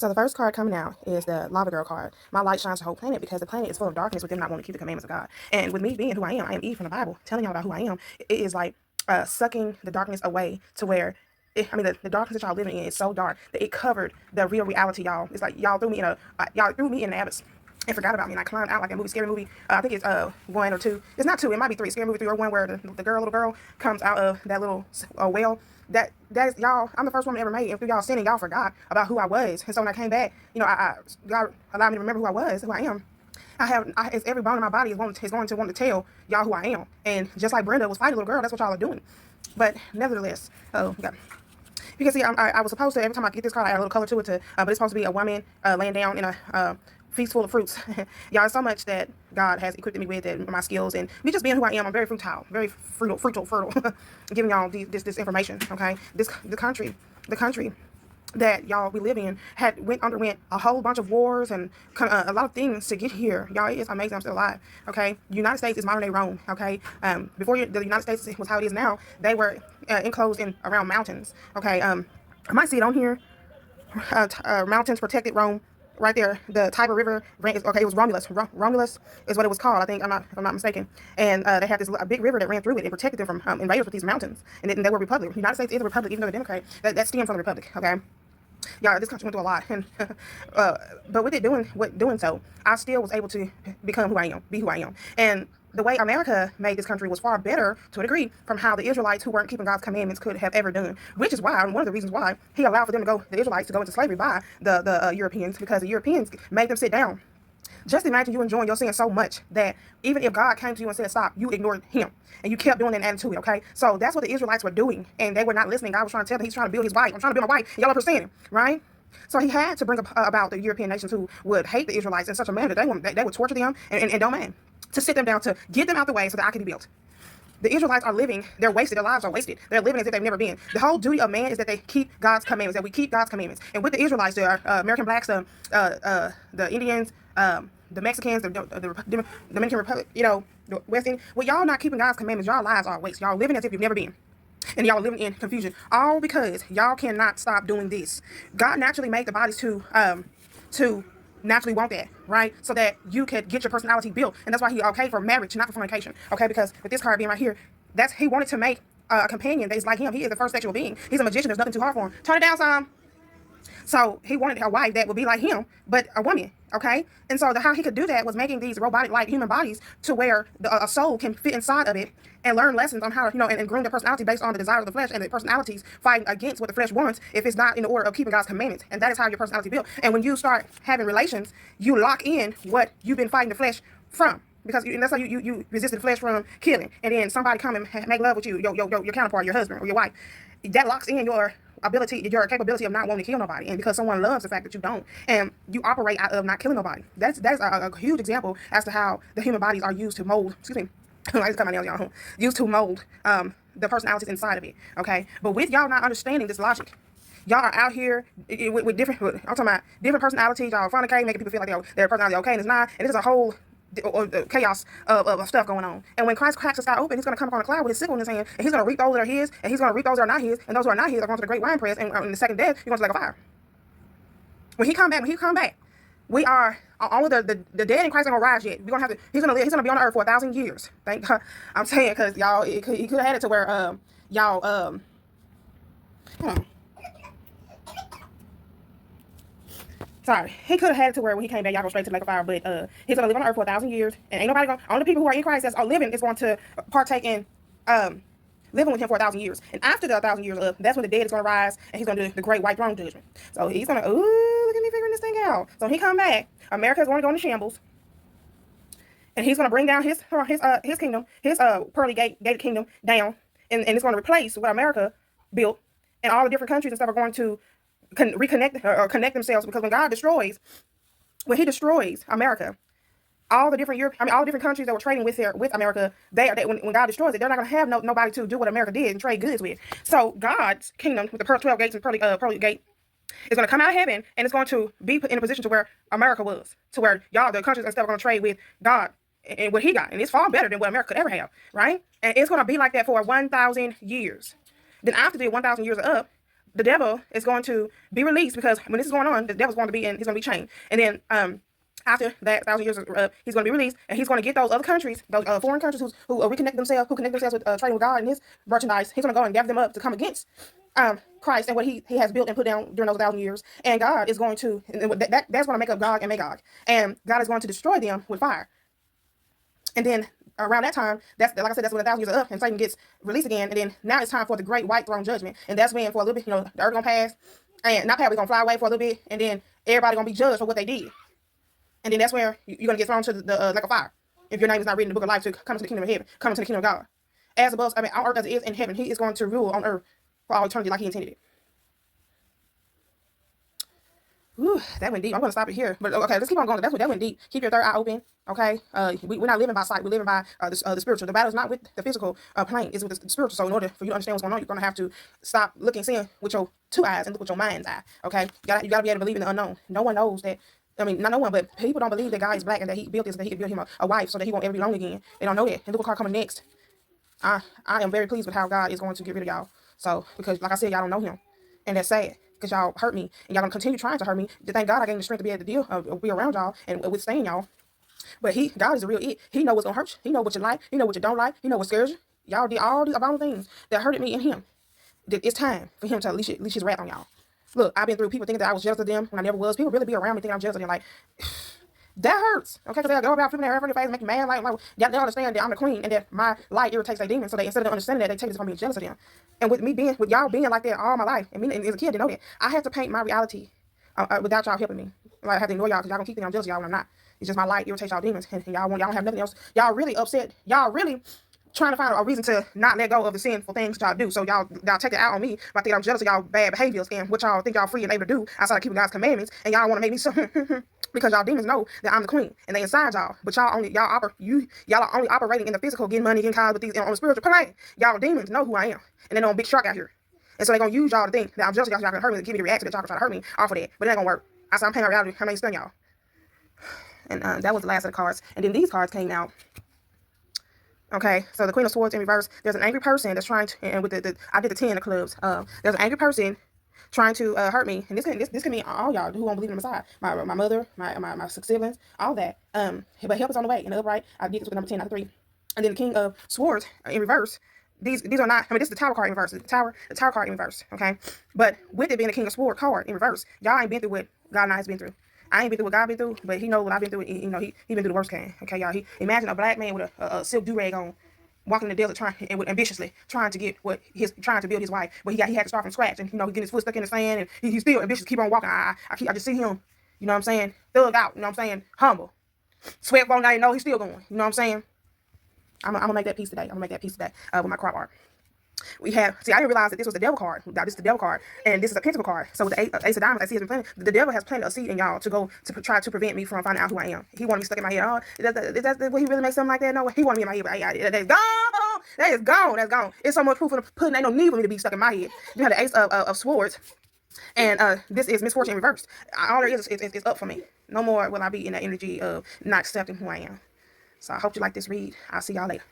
So the first card coming out is the Lava Girl card. My light shines the whole planet because the planet is full of darkness with them not wanting to keep the commandments of God. And with me being who I am Eve from the Bible, telling y'all about who I am, it is like sucking the darkness away to where the darkness that y'all living in is so dark that it covered the real reality, y'all. It's like y'all threw me in an abyss and forgot about me, and I climbed out like a movie, scary movie. I think it's one or two. It's not two. It might be three. Scary movie 3 or 1, where the little girl comes out of that little well. That is y'all. I'm the first woman ever made, and through y'all sinning, y'all forgot about who I was. And so when I came back, God allowed me to remember who I was, who I am. It's every bone in my body is going to want to tell y'all who I am. And just like Brenda was fighting a little girl, that's what y'all are doing. But nevertheless, you can see I was supposed to, every time I get this card, I add a little color to it, but it's supposed to be a woman laying down in a feast full of fruits. Y'all, so much that God has equipped me with, and my skills, and me just being who I am. I'm very fertile, fertile, giving y'all this information. Okay, the country that y'all we live in underwent a whole bunch of wars and a lot of things to get here. Y'all, it's amazing I'm still alive. Okay, United States is modern day Rome. Okay, before the United States was how it is now, they were enclosed in around mountains. Okay, I might see it on here. Mountains protected Rome. Right there, the Tiber River it was Romulus. Romulus is what it was called, I think, if I'm not mistaken. And they had a big river that ran through it and protected them from invaders with these mountains. And they were republic. The United States is a republic, even though they're Democrat. That stems from the republic. Okay. Yeah, this country went through a lot, and but with doing so, I still was able to become who I am, be who I am, and the way America made this country was far better to a degree from how the Israelites who weren't keeping God's commandments could have ever done. Which is why, one of the reasons why He allowed for the Israelites to go into slavery by the Europeans, because the Europeans made them sit down. Just imagine you enjoying your sin so much that even if God came to you and said stop, you ignored Him and you kept doing that and adding to it. Okay, so that's what the Israelites were doing, and they were not listening. God was trying to tell them He's trying to build His wife. I'm trying to build my wife. Y'all understand, right? So He had to bring about the European nations who would hate the Israelites in such a manner that they would torture them and don't mind, to sit them down, to get them out the way so that I could be built. The Israelites are living, they're wasted, their lives are wasted. They're living as if they've never been. The whole duty of man is that they keep God's commandments, that we keep God's commandments. And with the Israelites, the American blacks, the Indians, the Mexicans, the Dominican Republic, the West Indies, well, y'all not keeping God's commandments, y'all lives are a waste. Y'all living as if you've never been. And y'all are living in confusion. All because y'all cannot stop doing this. God naturally made the bodies to naturally want that, right? So that you could get your personality built. And that's why He okay for marriage, not for fornication. Okay, because with this card being right here, He wanted to make a companion that is like Him. He is the first sexual being. He's a magician. There's nothing too hard for him. Turn it down some. So He wanted a wife that would be like Him, but a woman, okay? And so how He could do that was making these robotic-like human bodies to where a soul can fit inside of it and learn lessons on how to, and groom their personality based on the desires of the flesh, and the personalities fighting against what the flesh wants if it's not in the order of keeping God's commandments. And that is how your personality built. And when you start having relations, you lock in what you've been fighting the flesh from. Because and that's how you resisted the flesh from killing. And then somebody come and make love with you, your counterpart, your husband or your wife. That locks in your capability of not wanting to kill nobody, and because someone loves the fact that you don't, and you operate out of not killing nobody. That's a huge example as to how the human bodies are used to mold. Excuse me, I just cut my nails, y'all. Used to mold the personalities inside of it. Okay, but with y'all not understanding this logic, y'all are out here with different. I'm talking about different personalities. Y'all fornicating, making people feel like their personality okay, and it's not. And this is a whole chaos of stuff going on. And when Christ cracks the sky open, He's going to come up on a cloud with His sickle in His hand, and He's going to reap those that are His, and He's going to reap those that are not His, and those who are not His are going to the great wine press, and in the second death, He's going to like a fire. When He come back, we are all of the dead in Christ ain't gonna rise yet. We're gonna have to. He's gonna be on the earth for 1,000 years. Thank God. I'm saying, because y'all, He could have had it to where hold on. Sorry, He could have had it to where when He came back, y'all go straight to the lake of fire. But He's gonna live on the earth for 1,000 years, and ain't nobody only the people who are in Christ that's are living is going to partake in living with Him for 1,000 years. And after the 1,000 years up, that's when the dead is gonna rise, and He's gonna do the great white throne judgment. So He's gonna look at me figuring this thing out. So when He come back, America's going to go into shambles, and He's gonna bring down His kingdom, His pearly gated kingdom down, and it's gonna replace what America built, and all the different countries and stuff are going to reconnect or connect themselves, because when He destroys America, all the different countries that were trading with America, when God destroys it, they're not going to have nobody to do what America did and trade goods with. So God's kingdom with the 12 gates and pearly gate is going to come out of heaven, and it's going to be put in a position to where America was, to where y'all, the countries and stuff, are going to trade with God and what He got, and it's far better than what America could ever have, right? And it's going to be like that for 1,000 years. Then after the 1,000 years are up, the devil is going to be released, because when this is going on, the devil's going to be he's going to be chained. And then after that 1,000 years he's going to be released, and he's going to get those other countries, those foreign countries who reconnect themselves, who connect themselves with trading with God and his merchandise. He's going to go and gather them up to come against Christ and what he has built and put down during those 1,000 years. And God is going to, that's going to make up Gog and Magog. And God is going to destroy them with fire. And then around that time, that's like I said, that's when 1,000 years are up and Satan gets released again. And then now it's time for the great white throne judgment. And that's when, for a little bit, the earth gonna pass, and not pass, we're gonna fly away for a little bit, and then everybody gonna be judged for what they did. And then that's where you're gonna get thrown to the lake of fire, if your name is not written in the book of life, to come to the kingdom of heaven, come to the kingdom of God. As above, on earth as it is in heaven, he is going to rule on earth for all eternity like he intended it. Whew, that went deep. I'm going to stop it here. But okay, let's keep on going. That went deep. Keep your third eye open. Okay. We're not living by sight. We're living by the spiritual. The battle is not with the physical plane. It's with the spiritual. So in order for you to understand what's going on, you're going to have to stop looking, seeing with your two eyes, and look with your mind's eye. Okay. You got to be able to believe in the unknown. No one knows that. I mean, not no one, but people don't believe that God is black and that he built this, that he could build him a wife so that he won't ever be alone again. They don't know that. And look what card coming next. I am very pleased with how God is going to get rid of y'all. So, because like I said, y'all don't know him. And that's sad, because y'all hurt me, and y'all gonna continue trying to hurt me. Thank God I gained the strength to be able to deal, be around y'all and withstand y'all. But God is a real it. He know what's gonna hurt you. He know what you like. He know what you don't like. He know what scares you. Y'all did all these abominable things that hurted me and him. It's time for him to unleash his wrath on y'all. Look, I've been through people thinking that I was jealous of them when I never was. People really be around me thinking I'm jealous of them. Like, that hurts. Okay, because they'll go about flipping their hair in your face and make you mad. Like they understand that I'm the queen and that my light irritates their demons. So they, instead of understanding that, they take this from being jealous of them. And with y'all being like that all my life, and me as a kid didn't know that, I had to paint my reality without y'all helping me. Like, I have to ignore y'all because y'all gonna keep thinking I'm jealous of y'all when I'm not. It's just my light irritates y'all demons, and y'all don't have nothing else. Y'all really upset. Y'all really trying to find a reason to not let go of the sinful things y'all do. So y'all take it out on me by thinking I'm jealous of y'all bad behaviors and what y'all think y'all free and able to do outside of keeping God's commandments. And y'all want to make me so because y'all demons know that I'm the queen and they inside y'all. But y'all are only operating in the physical, getting money, getting cars with these on the spiritual plane. Y'all demons know who I am, and they know I'm a big shark out here. And so they're gonna use y'all to think that I'm jealous of y'all can hurt me, and give me the reaction that y'all can try to hurt me off of that. But it ain't gonna work. I said I'm paying my reality. I'm gonna stun y'all. And that was the last of the cards. And then these cards came out. Okay, so the Queen of Swords in reverse. There's an angry person that's trying to, and with I did the 10 of clubs. There's an angry person trying to hurt me, and this can mean all y'all who won't believe in the Messiah. My mother, my siblings, all that. But help is on the way. In the upright, I did this with number 10 out of 3. And then the King of Swords in reverse. These are not. I mean, this is the Tower card in reverse. The Tower card in reverse. Okay, but with it being the King of Swords card in reverse, y'all ain't been through what God and I has been through. I ain't been through what God been through, but he knows what I've been through. You know, he been through the worst kind. Okay, y'all. Imagine a black man with a silk do-rag on, walking in the desert ambitiously trying to build his wife, but he had to start from scratch, and he getting his foot stuck in the sand, and he's still ambitious, keep on walking. I just see him, you know what I'm saying, thug out, you know what I'm saying, humble, sweat falling down, he's still going, you know what I'm saying. I'm gonna make that piece today. With my crop art. I didn't realize that this was the devil card. This is the devil card, and this is a pentacle card. So with the Ace of Diamonds, I see has been planted. The devil has planted a seed in y'all to try to prevent me from finding out who I am. He wanted me stuck in my head. Oh, that's what he really makes something like that? No, he wanted me in my head, but that's gone. That is gone. That's gone. It's so much proof of the pudding. Ain't no need for me to be stuck in my head. You have the Ace of Swords, and this is misfortune in reverse. All there is up for me. No more will I be in that energy of not accepting who I am. So I hope you like this read. I'll see y'all later.